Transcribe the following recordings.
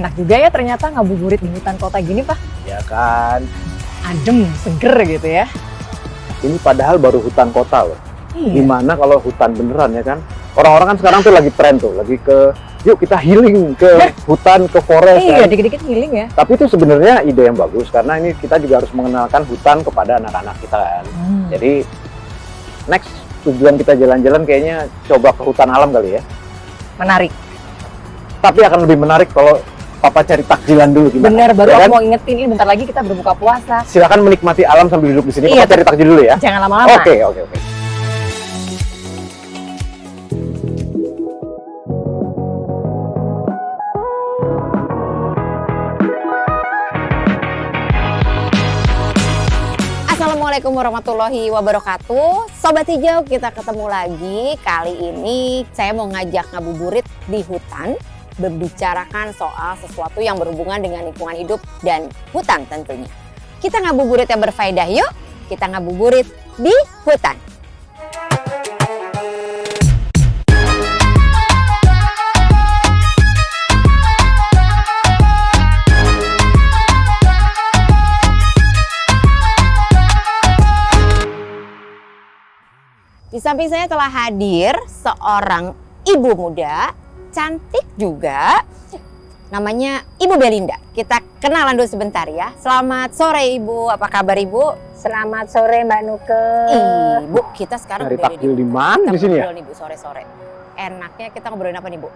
Enak juga ya ternyata ngabuburit di hutan kota gini, Pak. Ya kan, Adem, seger gitu ya. ini padahal baru hutan kota loh. Iya. Gimana kalau hutan beneran ya kan? Orang-orang kan sekarang tuh lagi tren tuh, lagi yuk kita healing ke hutan, ke forest. Iya, kan? dikit-dikit healing ya. Tapi itu sebenarnya ide yang bagus karena ini kita juga harus mengenalkan hutan kepada anak-anak kita kan. Jadi next tujuan kita jalan-jalan kayaknya coba ke hutan alam kali ya. Menarik. Tapi akan lebih menarik kalau Papa cari takjilan dulu gimana? Bener, baru Ya aku kan? mau ingetin ini bentar lagi kita berbuka puasa. Silakan menikmati alam sambil duduk di sini. Iya, Papa cari takjil dulu ya. Jangan lama-lama. Oke. Assalamualaikum warahmatullahi wabarakatuh. Sobat Hijau, kita ketemu lagi. Kali ini saya mau ngajak ngabuburit di hutan, berbicarakan soal sesuatu yang berhubungan dengan lingkungan hidup dan hutan tentunya. Kita ngabuburit yang berfaedah yuk. Kita ngabuburit di hutan. Di samping saya telah hadir seorang ibu muda, cantik juga, namanya Ibu Belinda. Kita kenalan dulu sebentar ya. Selamat sore Ibu, apa kabar Ibu? Selamat sore Mbak Nuke. Ibu, kita sekarang Cari udah takjil di mana di sini ya? Ngobrol nih Bu, sore-sore. Enaknya kita ngobrolin apa nih Bu?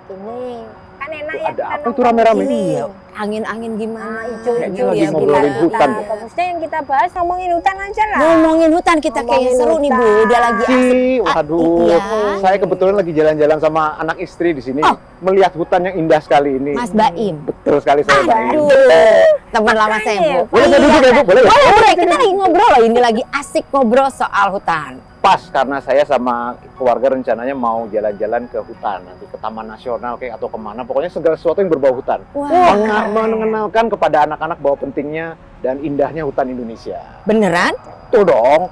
Ini kan enak Tuh, ya. ada kita apa itu nongkrong rame-rame? di sini. Iya, angin-angin gimana? Hijau-hijau Kayaknya lagi ya ngobrolin kita. hutan Nah, deh. bagusnya yang kita bahas ngomongin hutan aja lah. Ngomongin hutan kita kayaknya Ngomongin seru nih Bu, hutan. udah lagi asik. Waduh, Iya. saya kebetulan lagi jalan-jalan sama anak istri di sini, Oh. melihat hutan yang indah sekali ini. Mas Baim. Betul sekali saya Baim. Aduh, teman lama saya Bu. Boleh saya duduk ya Bu? Boleh ya? Boleh, kita lagi ngobrol loh, ini lagi asik ngobrol soal hutan. Pas karena saya sama keluarga rencananya mau jalan-jalan ke hutan, nanti ke Taman Nasional kayak atau kemana, pokoknya segala sesuatu yang berbau hutan. Wah, Mengenalkan kepada anak-anak bahwa pentingnya dan indahnya hutan Indonesia. beneran? Tuh dong,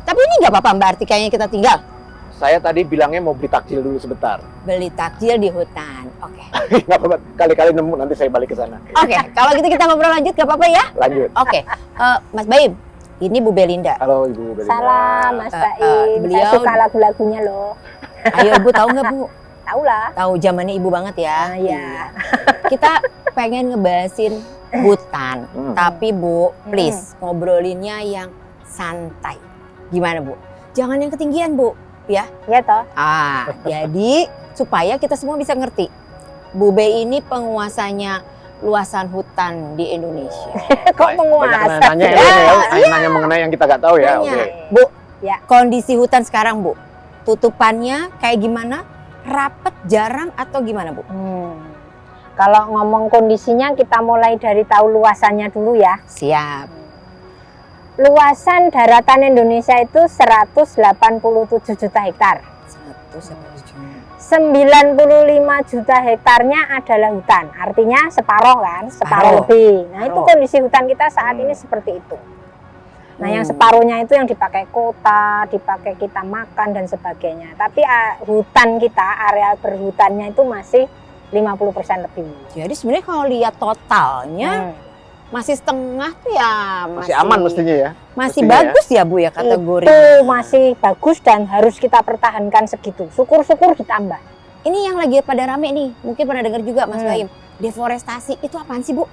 Tapi ini nggak apa-apa Mbak, arti kayaknya kita tinggal saya tadi bilangnya mau beli takjil dulu sebentar. beli takjil di hutan. Oke. Nggak apa-apa, kali-kali nemu nanti saya balik ke sana. Oke, kalau gitu kita ngobrol lanjut gak apa-apa ya? Lanjut. Oke, Mas Baim, ini Bu Belinda. Halo Ibu Belinda. Salam Mas Baim. Saya beliau- suka lagu-lagunya loh. Ayo Bu, tahu nggak Bu? Tahu lah. Tahu zamannya Ibu banget ya. Iya. Kita pengen ngebahasin hutan, Hmm. tapi Bu, please ngobrolinnya yang santai. Gimana Bu? Jangan yang ketinggian Bu, ya. Ya toh. Jadi supaya kita semua bisa ngerti, Bu Be ini penguasanya luasan hutan di Indonesia. Kok penguasa? Banyak nanya ya, nanya mengenai yang kita nggak tahu ya. Nanya. Oke. Bu, Ya. kondisi hutan sekarang Bu, tutupannya kayak gimana? Rapet, jarang atau gimana Bu? Kalau ngomong kondisinya kita mulai dari tahu luasannya dulu ya. Siap. Luasan daratan Indonesia itu 187 juta hektar. 95 juta hektarnya adalah hutan. Artinya separuh kan, separuh lebih. Nah, itu Separuh. kondisi hutan kita saat ini seperti itu. Nah, yang separuhnya itu yang dipakai kota, dipakai kita makan dan sebagainya. Tapi hutan kita, areal berhutannya itu masih 50% lebih. Jadi sebenarnya kalau lihat totalnya masih setengah tuh ya Masih aman mestinya ya. masih mestinya bagus ya Bu ya kategori. Itu masih bagus dan harus kita pertahankan segitu. Syukur-syukur ditambah. Ini yang lagi pada rame nih, mungkin pernah dengar juga Mas Baim. Deforestasi itu apaan sih Bu?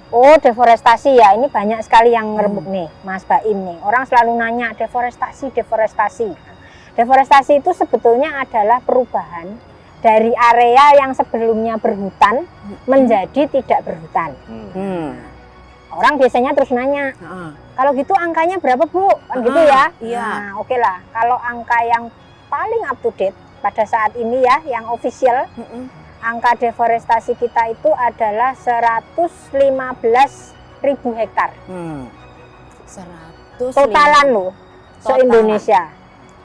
Oh, deforestasi ya, ini banyak sekali yang ngerembuk nih, Mas Baim nih. Orang selalu nanya deforestasi. Deforestasi itu sebetulnya adalah perubahan dari area yang sebelumnya berhutan menjadi tidak berhutan. Orang biasanya terus nanya, kalau gitu angkanya berapa Bu? Kan gitu ya. Iya. Nah, oke lah. Kalau angka yang paling up to date pada saat ini ya, yang official, angka deforestasi kita itu adalah 115.000 hektar. 100 Totalan loh, se-Indonesia.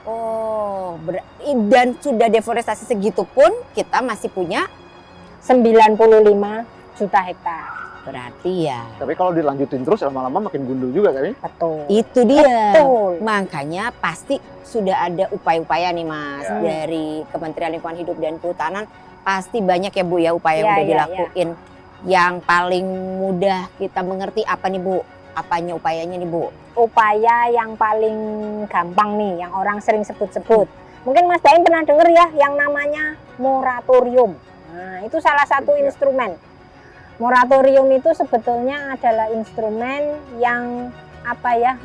Oh, dan sudah deforestasi segitu pun kita masih punya 95 juta hektar. berarti ya. Tapi kalau dilanjutin terus lama-lama makin gundul juga kan? Betul. Itu dia. Betul. Makanya pasti sudah ada upaya-upaya nih Mas Ya. dari Kementerian Lingkungan Hidup dan Kehutanan. Pasti banyak ya Bu ya upaya yang Ya, udah ya, dilakuin yang paling mudah kita mengerti apa nih Bu? Apanya upayanya nih Bu? Upaya yang paling gampang nih, yang orang sering sebut-sebut. Mungkin Mas Baim pernah dengar ya yang namanya moratorium. Nah, itu salah satu instrumen. Moratorium itu sebetulnya adalah instrumen yang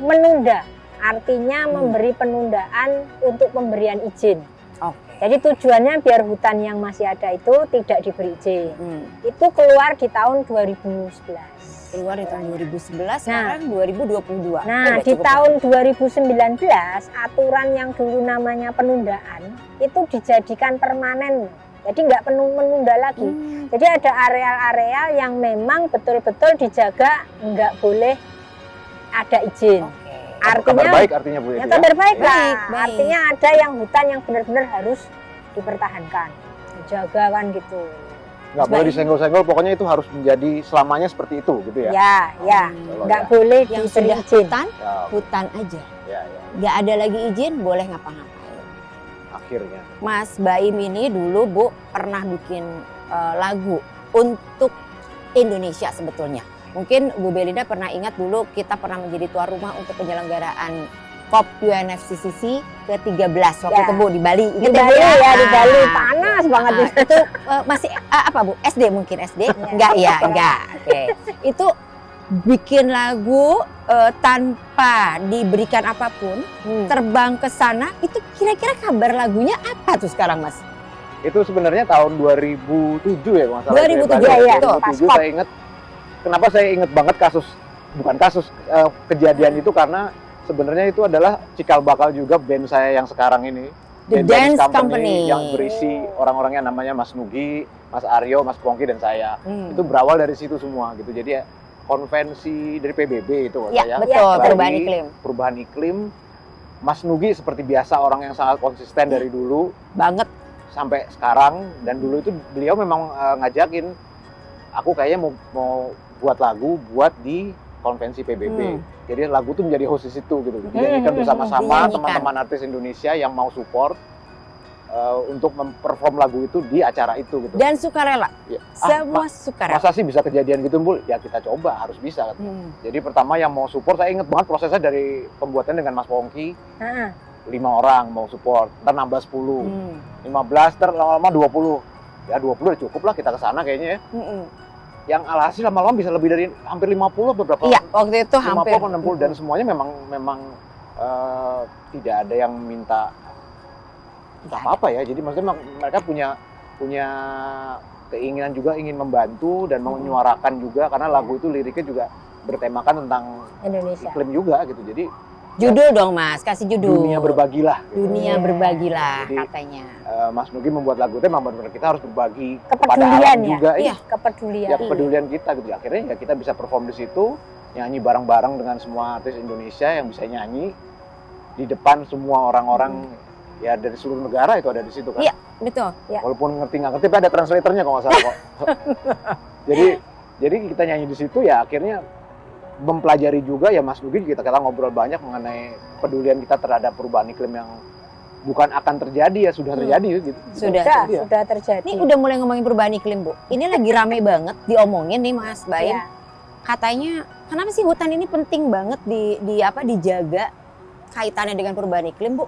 menunda. Artinya memberi penundaan untuk pemberian izin. Oke. Jadi tujuannya biar hutan yang masih ada itu tidak diberi izin. Itu keluar di tahun 2011. Keluar di tahun 2011, sekarang 2022. Nah, di tahun 2019 aturan yang dulu namanya penundaan itu dijadikan permanen. Jadi nggak menunda lagi. Jadi ada areal-areal yang memang betul-betul dijaga, nggak boleh ada izin. Artinya kabar baik artinya Bu ya, ya. kabar baik lah. Baik. Artinya ada yang hutan yang benar-benar harus dipertahankan, dijaga kan gitu. Nggak boleh disenggol-senggol, pokoknya itu harus menjadi selamanya seperti itu gitu ya. Ya, nggak boleh Yang diberi sudah izin. Ya, hutan aja. ya. Nggak ada lagi izin, boleh ngapa-ngapain. Akhirnya. Mas Baim ini dulu Bu pernah bikin lagu untuk Indonesia sebetulnya. Mungkin Bu Belinda pernah ingat dulu kita pernah menjadi tuan rumah untuk penyelenggaraan COP UNFCCC ke-13 waktu itu Bu di Bali. Di Ingat Bali Bu? ya, di Ah. Bali panas banget di Itu masih apa Bu? SD mungkin SD? Enggak ya, enggak. Oke. Itu bikin lagu tanpa diberikan apapun, terbang ke sana, itu kira-kira kabar lagunya apa tuh sekarang Mas? Itu sebenarnya tahun 2007 ya kalau nggak salah. 2007 Bali. ya, 2007 saya ingat. Kenapa saya ingat banget kejadian itu karena sebenarnya itu adalah cikal bakal juga band saya yang sekarang ini. The Band Dance Company. yang berisi orang-orangnya namanya Mas Nugi, Mas Aryo, Mas Pongki dan saya. Itu berawal dari situ semua gitu. Jadi konvensi dari PBB itu Ya, saya. betul, Bali, perubahan iklim. Perubahan iklim. Mas Nugi seperti biasa orang yang sangat konsisten dari dulu Banget. sampai sekarang, dan dulu itu beliau memang ngajakin aku kayaknya mau buat lagu buat di konvensi PBB. Jadi lagu itu menjadi host di situ gitu. Dinyanyikan bersama-sama Dinyanyikan. teman-teman artis Indonesia yang mau support untuk memperform lagu itu di acara itu gitu. Dan sukarela. Ya. Semua sukarela. Masa sih bisa kejadian gitu, Bu? Ya kita coba, harus bisa. Jadi pertama yang mau support, saya ingat banget prosesnya dari pembuatan dengan Mas Pongki. 5 orang mau support, ntar nambah 10, 15, ntar lama-lama 20. Ya 20 udah cukup lah kita ke sana kayaknya ya. Yang alhasil lama-lama bisa lebih dari hampir 50 beberapa. Iya, waktu itu 50 hampir 60 dan semuanya memang tidak ada yang minta apa-apa ya. Jadi maksudnya mereka punya keinginan juga ingin membantu dan mau menyuarakan juga karena lagu itu liriknya juga bertemakan tentang Indonesia. iklim juga gitu. Jadi judul dong Mas, kasih judul. dunia berbagilah. Gitu. Dunia berbagilah Jadi, katanya. Mas Nugi membuat lagu itu memang benar-benar kita harus berbagi kepada Kepedulian alam ya? juga. Iya. Kepedulian. Ya kepedulian kita gitu. Akhirnya ya kita bisa perform di situ, nyanyi bareng-bareng dengan semua artis Indonesia yang bisa nyanyi di depan semua orang-orang ya dari seluruh negara itu ada di situ kan. Iya, betul. Ya. Walaupun ngerti nggak ngerti, tapi ada translatornya kalau nggak salah kok. jadi kita nyanyi di situ ya akhirnya mempelajari juga ya Mas Nugi, kita ngobrol banyak mengenai pedulian kita terhadap perubahan iklim yang bukan akan terjadi ya sudah terjadi gitu. Sudah terjadi. Ini udah mulai ngomongin perubahan iklim Bu. Ini lagi rame banget diomongin nih Mas Baim. Ya. Katanya kenapa sih hutan ini penting banget dijaga kaitannya dengan perubahan iklim Bu?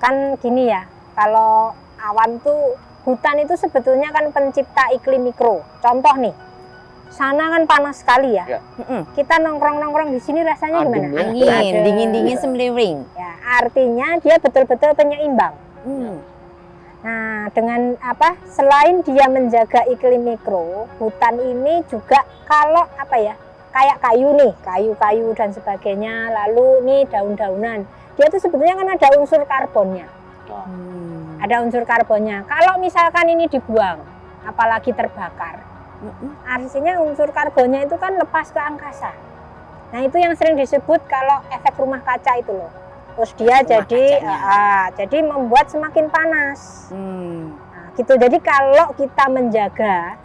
Kan gini ya, kalau awan tuh hutan itu sebetulnya kan pencipta iklim mikro. Contoh nih, sana kan panas sekali ya. Kita nongkrong-nongkrong di sini rasanya Adem gimana? ya. Angin, Adem. dingin-dingin semeliring. Ya, artinya dia betul-betul penyeimbang. Hmm. Nah, dengan selain dia menjaga iklim mikro, hutan ini juga kalau kayak kayu nih, kayu-kayu dan sebagainya, lalu nih daun-daunan. Dia tuh sebetulnya kan ada unsur karbonnya. Ada unsur karbonnya. Kalau misalkan ini dibuang, apalagi terbakar, artinya unsur karbonnya itu kan lepas ke angkasa. Nah, itu yang sering disebut kalau efek rumah kaca itu loh. Terus dia jadi membuat semakin panas. Nah, gitu. Jadi kalau kita menjaga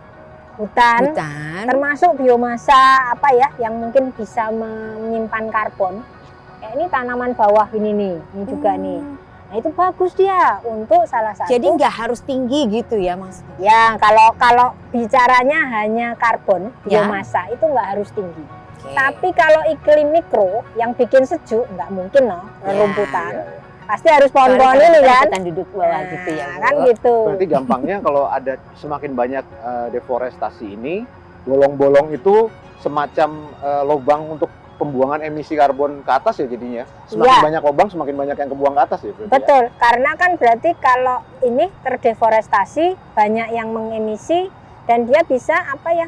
hutan, termasuk biomasa yang mungkin bisa menyimpan karbon. Ini tanaman bawah ini juga nih. Nah, itu bagus dia untuk salah satu. Jadi nggak harus tinggi gitu ya Mas? Ya, kalau bicaranya hanya karbon, Ya. biomasa itu nggak harus tinggi. Oke. Tapi kalau iklim mikro yang bikin sejuk nggak mungkin loh, Ya. rumputan. Iya. Pasti harus Soalnya pohon-pohon ini kan. Kita duduk bawah gitu ya Bu. Kan gitu. Berarti gampangnya kalau ada semakin banyak deforestasi ini, bolong-bolong itu semacam lubang untuk pembuangan emisi karbon ke atas ya jadinya. Semakin Iya. banyak lubang, semakin banyak yang kebuang ke atas ya. Berarti ya? Betul, karena kan berarti kalau ini terdeforestasi, banyak yang mengemisi dan dia bisa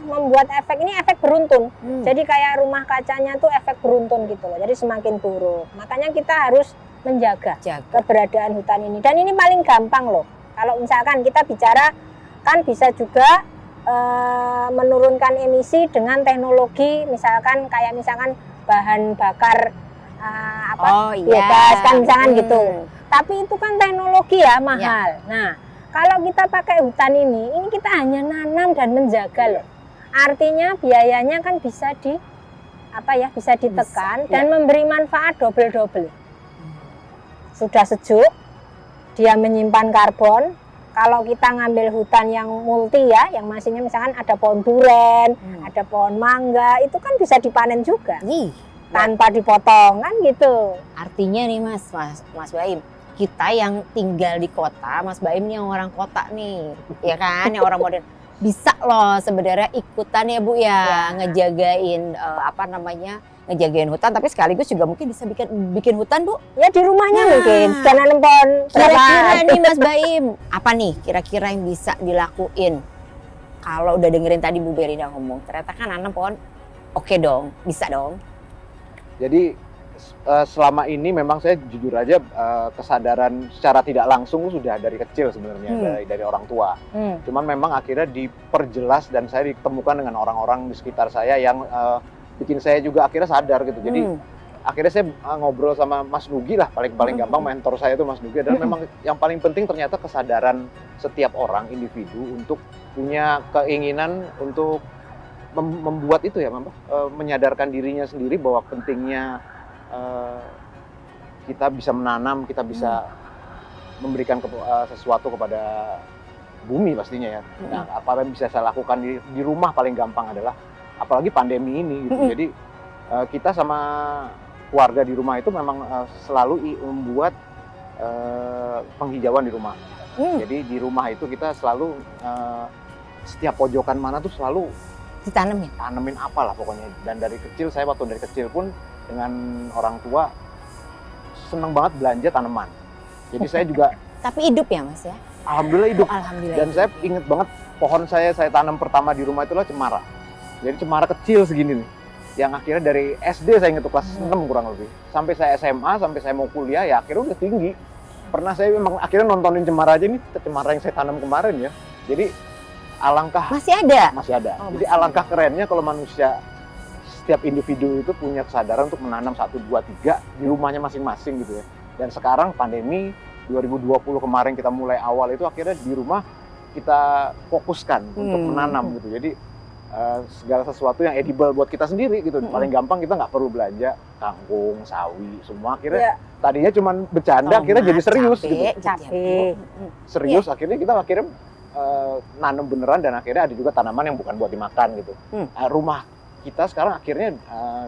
membuat efek ini efek beruntun. Jadi kayak rumah kacanya tuh efek beruntun gitu loh. Jadi semakin buruk. Makanya kita harus menjaga Jaga. keberadaan hutan ini. Dan ini paling gampang loh. Kalau misalkan kita bicara kan bisa juga menurunkan emisi dengan teknologi misalkan bahan bakar Oh iya. biogas kan misalkan gitu. Hmm. Tapi itu kan teknologi ya mahal. Nah, kalau kita pakai hutan ini kita hanya nanam dan menjaga loh. Artinya biayanya kan bisa bisa ditekan Bisa, dan memberi manfaat double-double. Sudah sejuk, dia menyimpan karbon. Kalau kita ngambil hutan yang multi ya, yang masihnya misalkan ada pohon duren, ada pohon mangga, itu kan bisa dipanen juga Ih, tanpa dipotong kan gitu. artinya nih Mas Baim, kita yang tinggal di kota, Mas Baim nih yang orang kota nih, ya kan, yang orang modern, bisa loh sebenarnya ikutan ya Bu ya, ngejagain ngejagain hutan, tapi sekaligus juga mungkin bisa bikin hutan Bu. Ya di rumahnya Nah, mungkin sudah nanam pohon Kira-kira nih Mas Baim, apa nih kira-kira yang bisa dilakuin? Kalau udah dengerin tadi Bu Berida ngomong, ternyata kan nanam pohon, oke dong, bisa dong. Jadi selama ini memang saya jujur aja kesadaran secara tidak langsung sudah dari kecil sebenarnya dari orang tua. Cuman memang akhirnya diperjelas dan saya ditemukan dengan orang-orang di sekitar saya yang bikin saya juga akhirnya sadar gitu. Jadi akhirnya saya ngobrol sama Mas Nugi lah, paling gampang mentor saya itu Mas Nugi. Dan memang yang paling penting ternyata kesadaran setiap orang individu untuk punya keinginan untuk membuat itu ya, menyadarkan dirinya sendiri bahwa pentingnya kita bisa menanam, kita bisa memberikan sesuatu kepada bumi pastinya ya. Nah, apa yang bisa saya lakukan di rumah paling gampang adalah apalagi pandemi ini gitu. Jadi kita sama keluarga di rumah itu memang selalu membuat penghijauan di rumah. Jadi di rumah itu kita selalu setiap pojokan mana tuh selalu tanemin apalah pokoknya. Dan dari kecil saya waktu dari kecil pun dengan orang tua seneng banget belanja tanaman. Jadi saya juga Tapi hidup ya Mas ya? alhamdulillah hidup. Alhamdulillah. Dan saya inget banget pohon saya tanam pertama di rumah itulah cemara. Jadi cemara kecil segini nih. Yang akhirnya dari SD saya inget tuh kelas 6 kurang lebih. Sampai saya SMA, sampai saya mau kuliah ya akhirnya udah tinggi. Pernah saya memang akhirnya nontonin cemara aja, ini cemara yang saya tanam kemarin ya. Jadi alangkah Masih ada? masih ada. Oh, Jadi masih alangkah kerennya kalau manusia setiap individu itu punya kesadaran untuk menanam 1, 2, 3 di rumahnya masing-masing gitu ya. Dan sekarang pandemi 2020 kemarin kita mulai awal itu akhirnya di rumah kita fokuskan untuk menanam gitu. Jadi segala sesuatu yang edible buat kita sendiri gitu. Paling gampang kita nggak perlu belanja kangkung, sawi, semua akhirnya tadinya cuma bercanda akhirnya jadi serius gitu. Cabai. Serius akhirnya kita nanam beneran dan akhirnya ada juga tanaman yang bukan buat dimakan gitu. Rumah kita sekarang akhirnya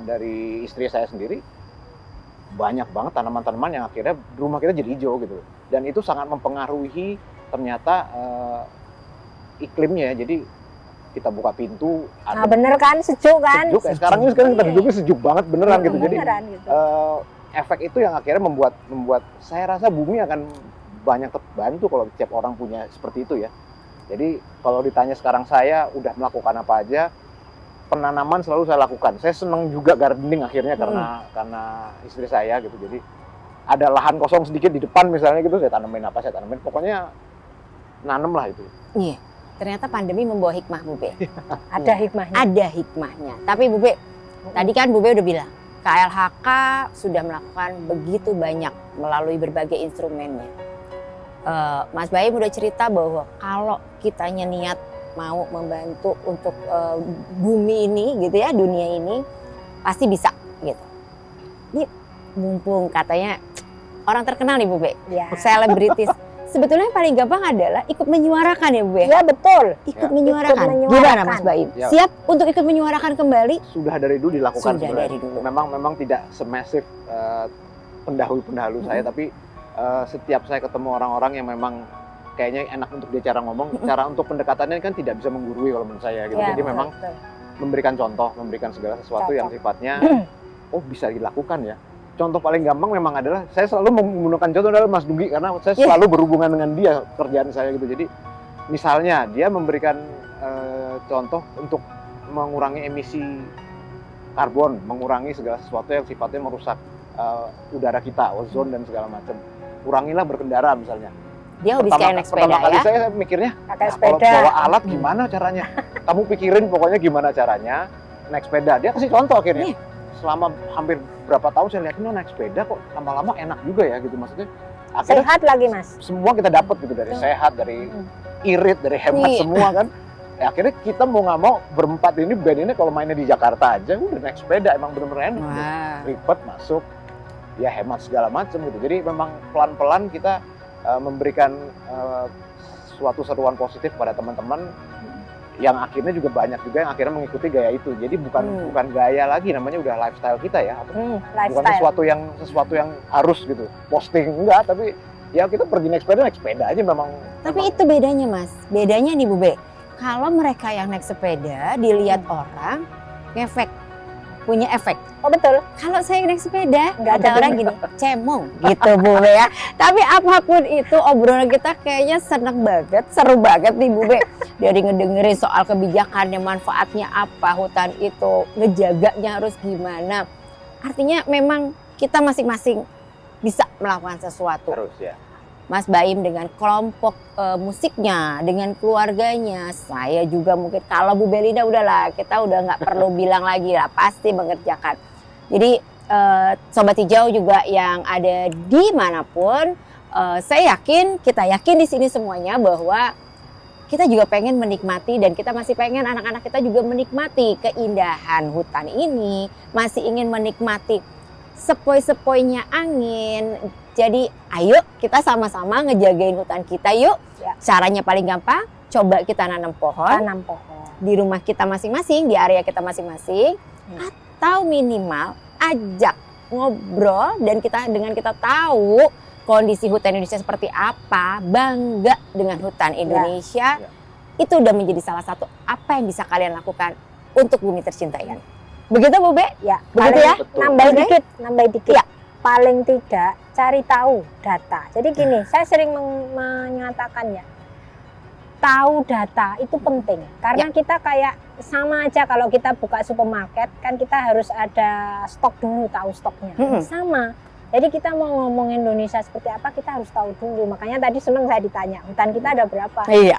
dari istri saya sendiri banyak banget tanaman-tanaman yang akhirnya rumah kita jadi hijau gitu. Dan itu sangat mempengaruhi ternyata iklimnya. Jadi kita buka pintu, Nah bener kan, sejuk kan? sejuk. Sekarang kita duduknya sejuk banget beneran gitu. Jadi Beneran gitu. efek itu yang akhirnya membuat saya rasa bumi akan banyak terbantu kalau setiap orang punya seperti itu ya. Jadi kalau ditanya sekarang saya udah melakukan apa aja, penanaman selalu saya lakukan. Saya seneng juga gardening akhirnya karena istri saya gitu. Jadi ada lahan kosong sedikit di depan misalnya gitu, saya tanemin apa, saya tanemin. Pokoknya nanem lah itu. Iya. Ternyata pandemi membawa hikmah Bu Be. Ada hikmahnya. Ada hikmahnya. Tapi Bu Be, tadi kan Bu Be udah bilang, KLHK sudah melakukan begitu banyak melalui berbagai instrumennya. Mas Baim udah cerita bahwa kalau kitanya niat mau membantu untuk bumi ini gitu ya, dunia ini pasti bisa gitu. Ini mumpung katanya orang terkenal nih Bu Be, Ya. selebritis. Sebetulnya yang paling gampang adalah ikut menyuarakan ya Bu Be. Ya betul. Ikut Ya. menyuarakan. Ikut menyuarakan. Gimana Mas Baim? Ya. Siap untuk ikut menyuarakan kembali? Sudah dari dulu dilakukan Sudah sebenarnya. dari dulu. Memang tidak semasif pendahulu saya, tapi setiap saya ketemu orang-orang yang memang kayaknya enak untuk dia cara ngomong, cara untuk pendekatannya kan tidak bisa menggurui kalau menurut saya gitu. Ya, Jadi betul, memang betul. memberikan contoh, memberikan segala sesuatu yang sifatnya oh bisa dilakukan ya. Contoh paling gampang memang adalah saya selalu menggunakan contoh adalah Mas Dugi karena saya selalu berhubungan dengan dia kerjaan saya gitu. Jadi misalnya dia memberikan contoh untuk mengurangi emisi karbon, mengurangi segala sesuatu yang sifatnya merusak udara kita, ozon dan segala macam. Kurangilah berkendara misalnya. Dia hobi sekali naik sepeda pertama kali ya. saya mikirnya Pakai kalau sepeda. bawa alat gimana caranya? Kamu pikirin pokoknya gimana caranya naik sepeda. Dia kasih contoh akhirnya. Selama hampir berapa tahun saya lihat ini naik sepeda kok lama-lama enak juga ya gitu maksudnya. Akhirnya Sehat lagi Mas. semua kita dapat gitu dari sehat, dari irit, dari hemat Iya. semua kan. Ya, akhirnya kita mau nggak mau berempat ini band ini kalau mainnya di Jakarta aja udah naik sepeda emang bener-bener enak. Gitu. Wah. Ribet masuk, ya hemat segala macam gitu. Jadi memang pelan-pelan kita memberikan suatu seruan positif pada teman-teman yang akhirnya juga banyak juga yang akhirnya mengikuti gaya itu. Jadi bukan gaya lagi, namanya udah lifestyle kita ya. Bukan Lifestyle. sesuatu yang harus gitu posting enggak, tapi ya kita pergi naik sepeda aja memang. Tapi itu bedanya Mas. Bedanya nih Bu Be. Kalau mereka yang naik sepeda dilihat orang ngefek, punya efek. Oh betul. Kalau saya naik sepeda, Nggak ada ada orang gini, cemong gitu Bu Be ya. Tapi apapun itu obrolan kita kayaknya seneng banget, seru banget nih Bu Be. Dari ngedengerin soal kebijakannya, manfaatnya apa, hutan itu, ngejaganya harus gimana. Artinya memang kita masing-masing bisa melakukan sesuatu. Terus ya. Mas Baim dengan kelompok musiknya, dengan keluarganya, saya juga mungkin kalau Bu Belinda udahlah, kita udah nggak perlu bilang lagi lah, pasti mengerjakan. Jadi Sobat Hijau juga yang ada dimanapun, saya yakin, kita yakin di sini semuanya bahwa kita juga pengen menikmati dan kita masih pengen anak-anak kita juga menikmati keindahan hutan ini, masih ingin menikmati sepoi-sepoinya angin. Jadi ayo kita sama-sama ngejagain hutan kita yuk. Ya. Caranya paling gampang, coba kita nanam pohon Tanam pohon. di rumah kita masing-masing, di area kita masing-masing, atau minimal ajak ngobrol dan dengan kita tahu kondisi hutan Indonesia seperti apa, bangga dengan hutan Indonesia. Ya. Itu udah menjadi salah satu apa yang bisa kalian lakukan untuk bumi tercinta ini. Begitu Bu Be? Ya, Begitu ya? Betul. Nambah dikit. Ya. Paling tidak cari tahu data. Jadi gini, saya sering menyatakan ya, tahu data itu penting. Karena kita kayak sama aja kalau kita buka supermarket, kan kita harus ada stok dulu, tahu stoknya. Sama. Jadi kita mau ngomong Indonesia seperti apa, kita harus tahu dulu. Makanya tadi seneng saya ditanya, hutan kita ada berapa? Iya.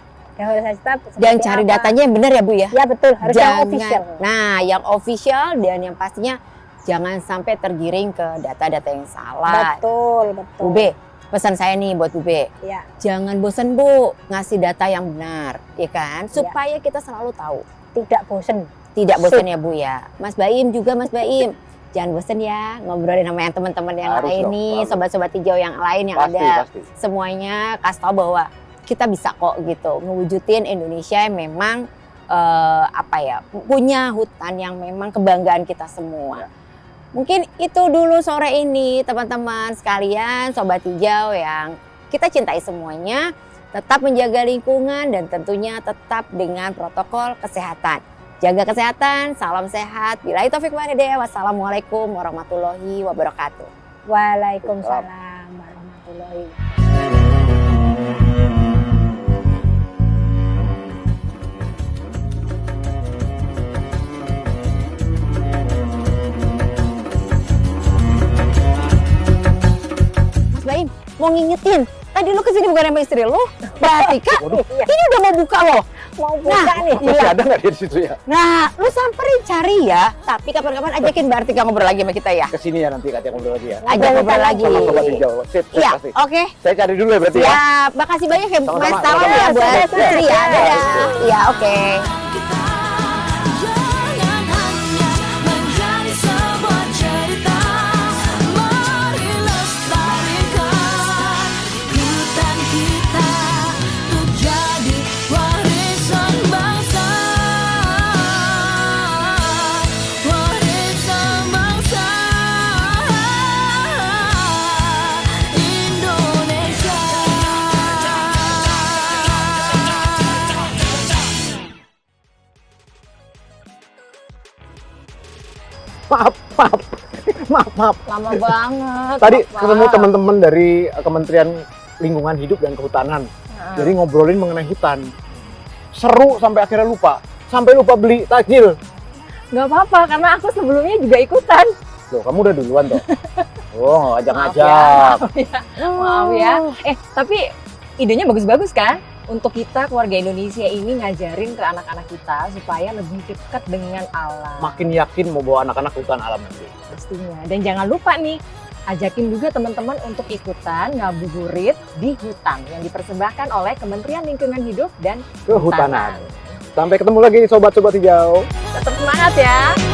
Dan cari datanya yang benar ya Bu ya? Ya betul, harus yang official. Nah, yang official dan yang pastinya jangan sampai tergiring ke data-data yang salah. Betul. Bu Be, pesan saya nih buat Bu Be. Ya. Jangan bosan Bu ngasih data yang benar, ya kan? Supaya kita selalu tahu. Tidak bosen. Tidak bosan ya Bu ya. Mas Baim juga Mas Baim. Jangan bosan ya ngobrolin sama yang teman-teman yang Harus lain dong, nih, harus. sobat-sobat hijau yang lain yang Pasti. ada. Semuanya kasih tahu bahwa kita bisa kok gitu ngewujudin Indonesia yang memang punya hutan yang memang kebanggaan kita semua. Mungkin itu dulu sore ini teman-teman sekalian, sobat hijau yang kita cintai semuanya, tetap menjaga lingkungan dan tentunya tetap dengan protokol kesehatan. Jaga kesehatan, salam sehat. Billahi taufik wal hidayah. Wassalamualaikum warahmatullahi wabarakatuh. Waalaikumsalam warahmatullahi wabarakatuh. Mas Baim, mau ngingetin. Tadi lu kesini bukan sama istri lu? Berarti Kak, ini udah mau buka loh. Mau buka nih. Masih ada nggak dia di situ ya? Nah, lu samperin cari ya. Tapi kapan-kapan ajakin Mbak Artika ngobrol lagi sama kita ya. Kesini ya nanti Katya ngobrol lagi ya. Ajak ngobrol lagi. Sama Sobat Hijau. Sip, Iya, pasti. oke. Saya cari dulu ya berarti ya. Siap. Makasih banyak ya Sama-sama, Mas. Salam sama-sama. ya buat Sama-sama. istri ya. Dadah. Iya, oke. Jangan hanya menjadi sebuah cerita, mari lestarikan. maaf. Lama banget. Tadi Papa. ketemu teman-teman dari Kementerian Lingkungan Hidup dan Kehutanan. Jadi ngobrolin mengenai hutan. Seru sampai akhirnya lupa. Sampai lupa beli takjil. Nggak apa-apa, karena aku sebelumnya juga ikutan. Loh, kamu udah duluan toh? Oh, Maaf ngajak-ngajak. Maaf ya. Tapi idenya bagus-bagus kan? Untuk kita keluarga Indonesia ini ngajarin ke anak-anak kita supaya lebih dekat dengan alam. Makin yakin mau bawa anak-anak ke hutan alam nanti. Pastinya. Dan jangan lupa nih, ajakin juga teman-teman untuk ikutan ngabuburit di hutan yang dipersembahkan oleh Kementerian Lingkungan Hidup dan Kehutanan. Sampai ketemu lagi sobat-sobat hijau. Tetap semangat ya.